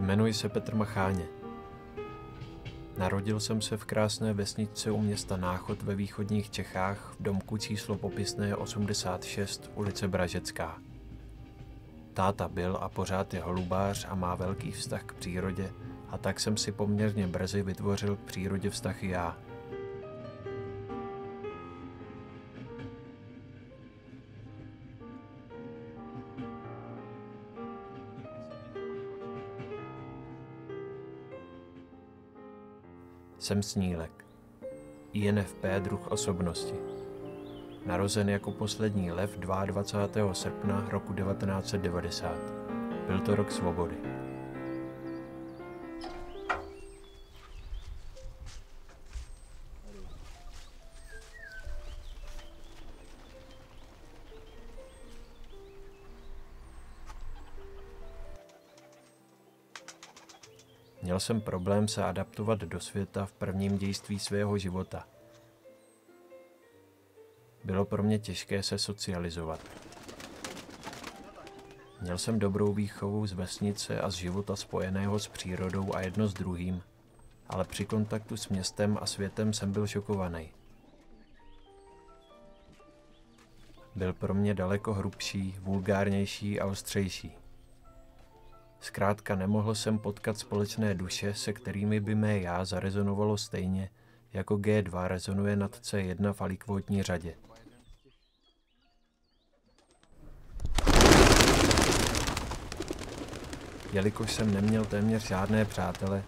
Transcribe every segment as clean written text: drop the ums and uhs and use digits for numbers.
Jmenuji se Petr Macháně. Narodil jsem se v krásné vesničce u města Náchod ve východních Čechách v domku číslo popisné 86, ulice Bražecká. Táta byl a pořád je holubář a má velký vztah k přírodě, a tak jsem si poměrně brzy vytvořil k přírodě vztah i já. Jsem snílek. INFP druh osobnosti. Narozen jako poslední lev 22. srpna roku 1990. Byl to rok svobody. Měl jsem problém se adaptovat do světa v prvním dějství svého života. Bylo pro mě těžké se socializovat. Měl jsem dobrou výchovu z vesnice a z života spojeného s přírodou a jedno s druhým, ale při kontaktu s městem a světem jsem byl šokovaný. Byl pro mě daleko hrubší, vulgárnější a ostřejší. Zkrátka nemohl jsem potkat společné duše, se kterými by mé já zarezonovalo stejně, jako G2 rezonuje nad C1 v alikvotní řadě. Jelikož jsem neměl téměř žádné přátele,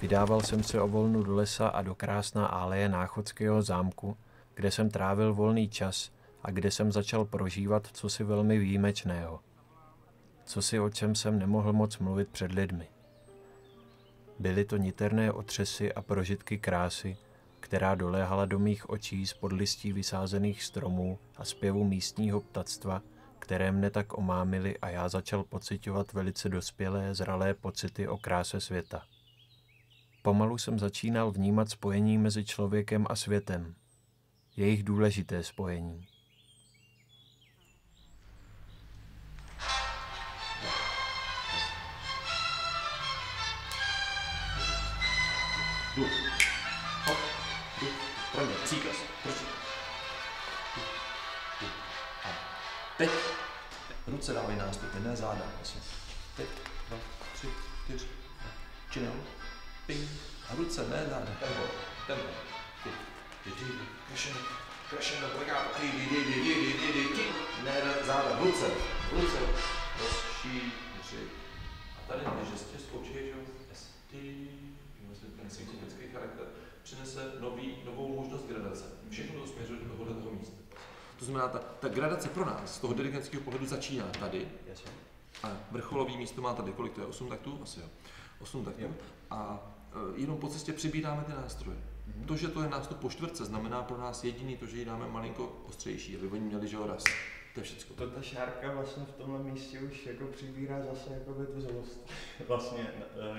vydával jsem se o volnu do lesa a do krásná aleje Náchodského zámku, kde jsem trávil volný čas a kde jsem začal prožívat cosi velmi výjimečného. Cosi, o čem jsem nemohl moc mluvit před lidmi. Byly to niterné otřesy a prožitky krásy, která doléhala do mých očí z podlistí vysázených stromů a zpěvu místního ptactva, které mne tak omámily, a já začal pociťovat velice dospělé, zralé pocity o kráse světa. Pomalu jsem začínal vnímat spojení mezi člověkem a světem. Jejich důležité spojení. Jdu. Hop. Jdu. Pro mě. Příkaz. Proč? A teď. Ruce dávaj nástupy, ne záda. Vlastně. Teď. 2, 3, 4. Činel. Ping. A ruce, ne záda. Tempo. Tempo. Ty. Crescendo. Pregato. Ne záda. Ruce. Ruce. Rozšíři. A tady ty žestě zkoučej, že jo? Ten synchronický charakter přinese novou možnost gradace. Všechno to směřuje do tohoto místa. To znamená, ta gradace pro nás z toho dirigentského pohledu začíná tady. A vrcholový místo má tady, kolik to je? 8 taktů? Asi jo. 8 taktů. Jo. A jenom po cestě přibíráme ty nástroje. To, že to je nástup po čtvrtce, znamená pro nás jediný to, že ji dáme malinko ostřejší, aby oni měli, že ho raz. To je všecko. Ta šárka vlastně v tomhle místě už jako přibírá zase jako tvrzost. Vlastně,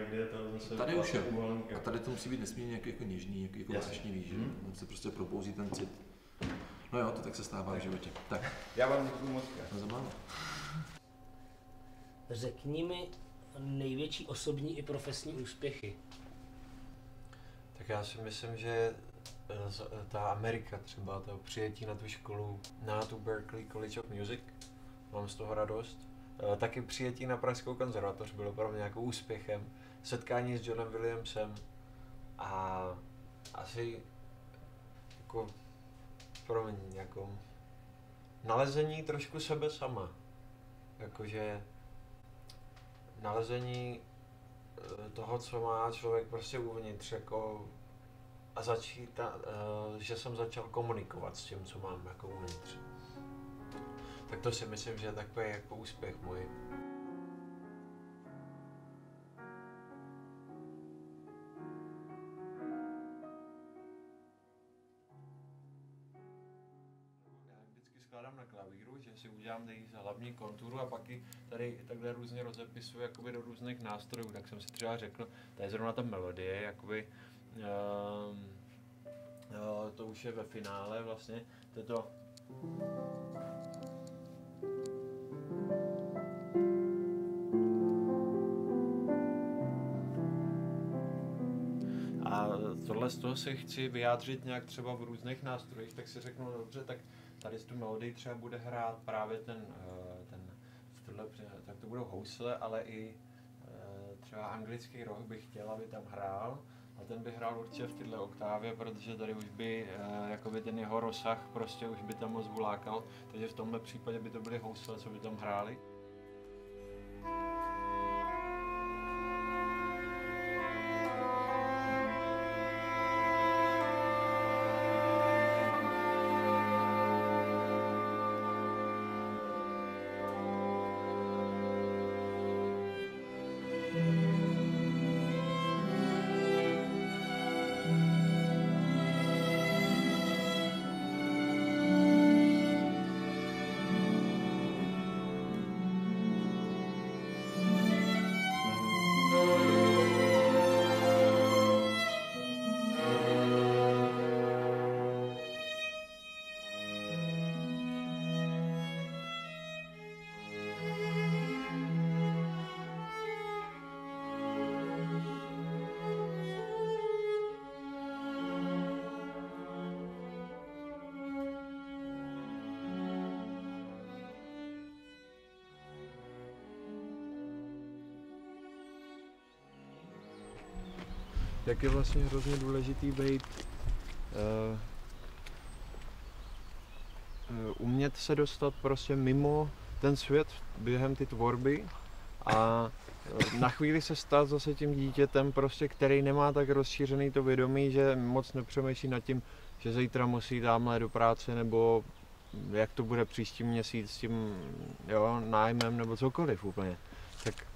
kde je to zase tady vlastně už je. uvolníka. A tady to musí být nesmírně jako něžný, jako vášnivý, že? On se prostě propouzí ten cit. No jo, to tak se stává v životě. Tak. Já vám děkuju moc. No za málo. Řekni mi největší osobní i profesní úspěchy. Tak já si myslím, že ta Amerika třeba, to přijetí na tu školu, na tu Berklee College of Music, mám z toho radost. Taky přijetí na Pražskou konzervatoř bylo pro mě jako úspěchem. Setkání s Johnem Williamsem a asi jako pro mě jako nalezení trošku sebe sama. Jakože nalezení toho, co má člověk prostě uvnitř, jako a že jsem začal komunikovat s tím, co mám jako uvnitř. Tak to si myslím, že je takový jako úspěch můj. Já vždycky skládám na klavíru, že si udělám hlavní konturu a pak ji tady takhle různě rozepisuju jakoby do různých nástrojů. Tak jsem si třeba řekl, to je zrovna ta melodie, jakoby to už je ve finále vlastně, to je to. z toho se chci vyjádřit nějak třeba v různých nástrojích, tak si řeknu, dobře, tak tady z tu melodii třeba bude hrát právě tak to budou housle, ale i třeba anglický rock bych chtěl, aby tam hrál. A ten by hrál určitě v této oktávě, protože tady už by jakoby ten jeho rozsah prostě už by tam moc vlákal, takže v tomhle případě by to byly housle, co by tam hráli. Tak je vlastně hrozně důležitý být umět se dostat prostě mimo ten svět během ty tvorby a na chvíli se stát zase tím dítětem, prostě, který nemá tak rozšířený to vědomí, že moc nepřemýšlí nad tím, že zítra musí dámhle do práce, nebo jak to bude příští měsíc s tím nájmem, nebo cokoliv úplně. Tak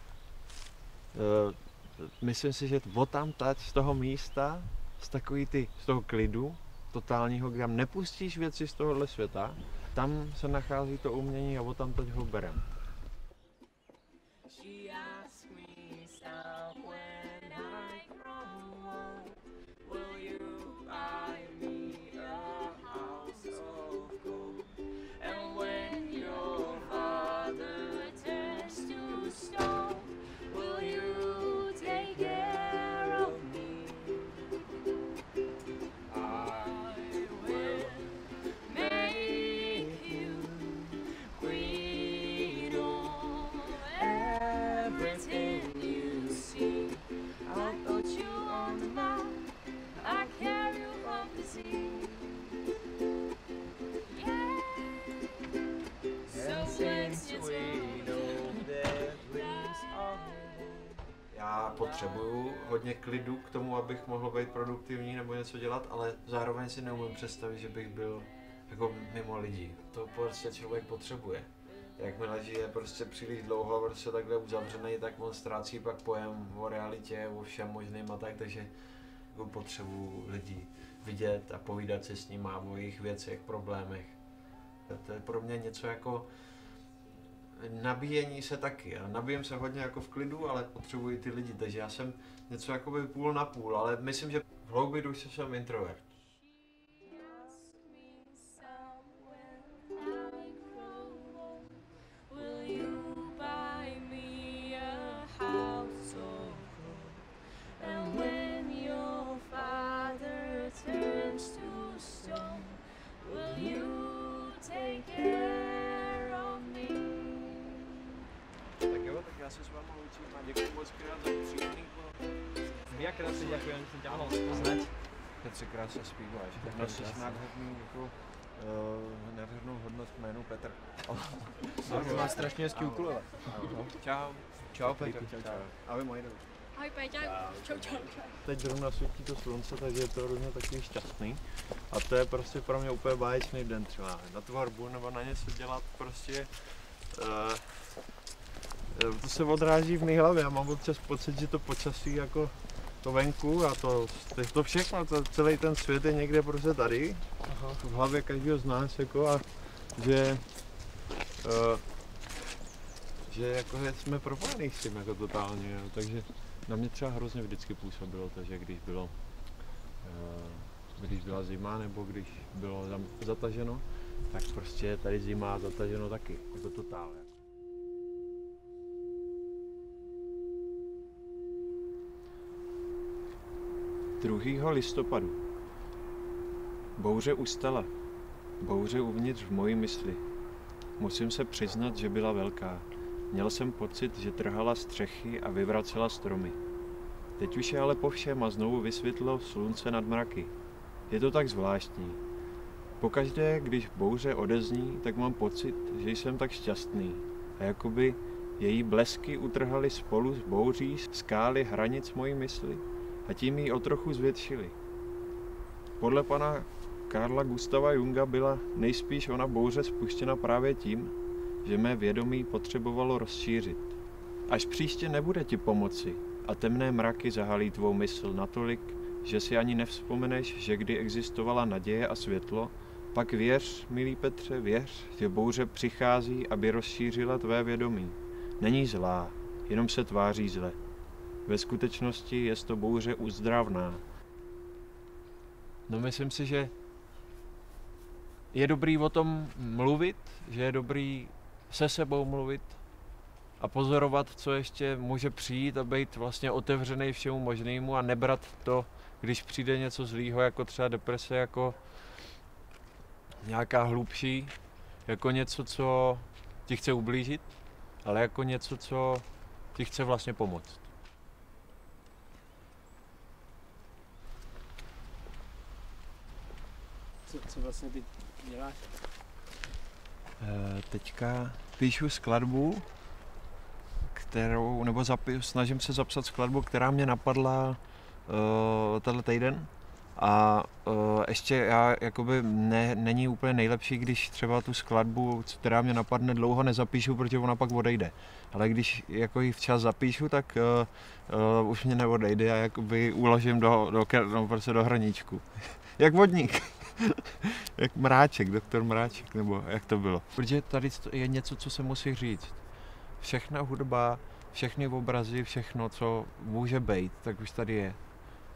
myslím si, že odtamtud z toho místa, z toho klidu totálního, kde nepustíš věci z tohohle světa, tam se nachází to umění a odtamtud ho berem. Já potřebuju hodně klidu k tomu, abych mohl být produktivní nebo něco dělat, ale zároveň si neumím představit, že bych byl jako mimo lidí. To prostě člověk potřebuje. Jakmile žije prostě příliš dlouho prostě takhle uzavřený, tak on ztrácí pak pojem o realitě, o všem možným a tak, takže jako potřebuju lidi vidět a povídat si s nimi o jejich věcech, problémech. To je pro mě něco jako nabíjení se taky. Já nabíjem se hodně jako v klidu, ale potřebuji ty lidi, takže já jsem něco jakoby půl na půl, ale myslím, že v hloubi duše jsem introvert. Já se s vámi loučím a děkuji moc krát za příjemný Dvakrát si děkuji, že jsem tě mohl poznat. Petře, krásně zpíváš. Nosíš nádhernou hodnost jménu Petr. To má strašně hezký ukulele. Čau. Čau Petr. Čau. Ahoj moji dobrý. Ahoj Péťa, čau. Teď zrovna svítí to slunce, takže je to hrozně takový šťastný. A to je prostě pro mě úplně báječný den třeba. Na tvorbu nebo na něco dělat prostě. To se odráží v mé hlavě. Já mám občas pocit, že to počasí jako to venku a to všechno, celý ten svět je někde prostě tady. Aha. V hlavě každého z nás jako a že jako jsme propojení s tím jako totálně, jo. Takže na mě třeba hrozně vždycky působilo to, že když byla zima nebo když bylo zataženo, tak prostě tady zima zataženo taky, jako totálně. 2. listopadu. Bouře ustala. Bouře uvnitř v mojí mysli. Musím se přiznat, že byla velká. Měl jsem pocit, že trhala střechy a vyvracela stromy. Teď už je ale po všem a znovu vysvětlo slunce nad mraky. Je to tak zvláštní. Pokaždé, když bouře odezní, tak mám pocit, že jsem tak šťastný. A jakoby její blesky utrhaly spolu s bouří skály hranic mojí mysli a tím ji o trochu zvětšily. Podle pana Carla Gustava Junga byla nejspíš ona bouře spuštěna právě tím, že mé vědomí potřebovalo rozšířit. Až příště nebude ti pomoci a temné mraky zahalí tvou mysl natolik, že si ani nevzpomeneš, že kdy existovala naděje a světlo, pak věř, milý Petře, věř, že bouře přichází, aby rozšířila tvé vědomí. Není zlá, jenom se tváří zle. Ve skutečnosti je to bouře uzdravná. No myslím si, že je dobrý o tom mluvit, že je dobrý se sebou mluvit a pozorovat, co ještě může přijít a být vlastně otevřený všemu možnému a nebrat to, když přijde něco zlýho, jako třeba deprese, jako nějaká hlubší, jako něco, co ti chce ublížit, ale jako něco, co ti chce vlastně pomoct. Co vlastně ty děláš? Teďka píšu skladbu, snažím se zapsat skladbu, která mě napadla tenhle týden. A ještě já jakoby není úplně nejlepší, když třeba tu skladbu, která mě napadne, dlouho nezapíšu, protože ona pak odejde. Ale když jako ji včas zapíšu, tak už mě neodejde a jakoby uložím do hraníčku. Jak vodník. Jak Mráček, doktor Mráček, nebo jak to bylo. Protože tady je něco, co se musí říct. Všechna hudba, všechny obrazy, všechno, co může být, tak už tady je.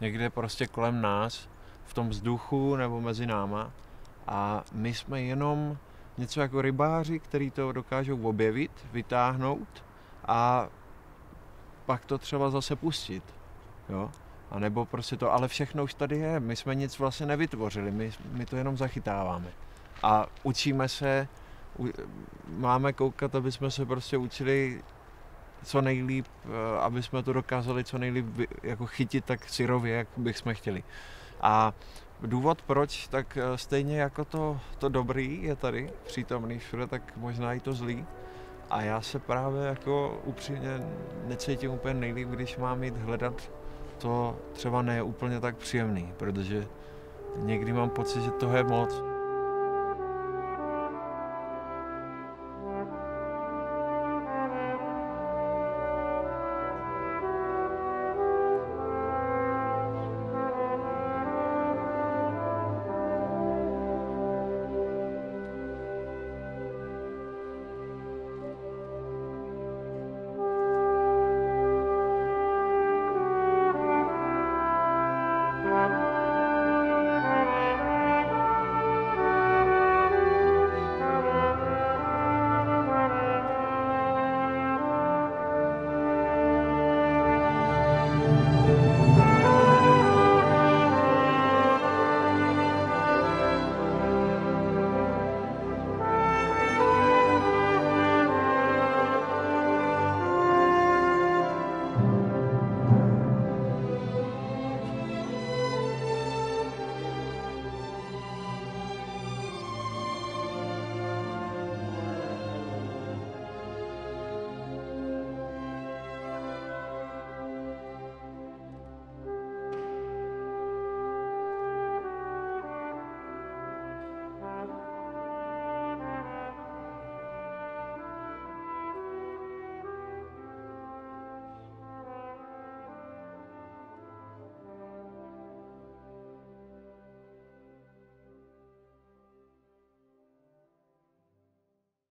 Někde prostě kolem nás, v tom vzduchu nebo mezi náma. A my jsme jenom něco jako rybáři, kteří to dokážou objevit, vytáhnout a pak to třeba zase pustit. Jo? A nebo prostě to, ale všechno už tady je, my jsme nic vlastně nevytvořili, my to jenom zachytáváme. A učíme se, máme koukat, aby jsme se prostě učili co nejlíp, aby jsme to dokázali co nejlíp jako chytit tak syrově, jak bychom chtěli. A důvod proč, tak stejně jako to dobrý je tady přítomný všude, tak možná i to zlý. A já se právě jako upřímně necítím úplně nejlíp, když mám jít hledat to třeba ne úplně tak příjemný, protože někdy mám pocit, že toho je moc.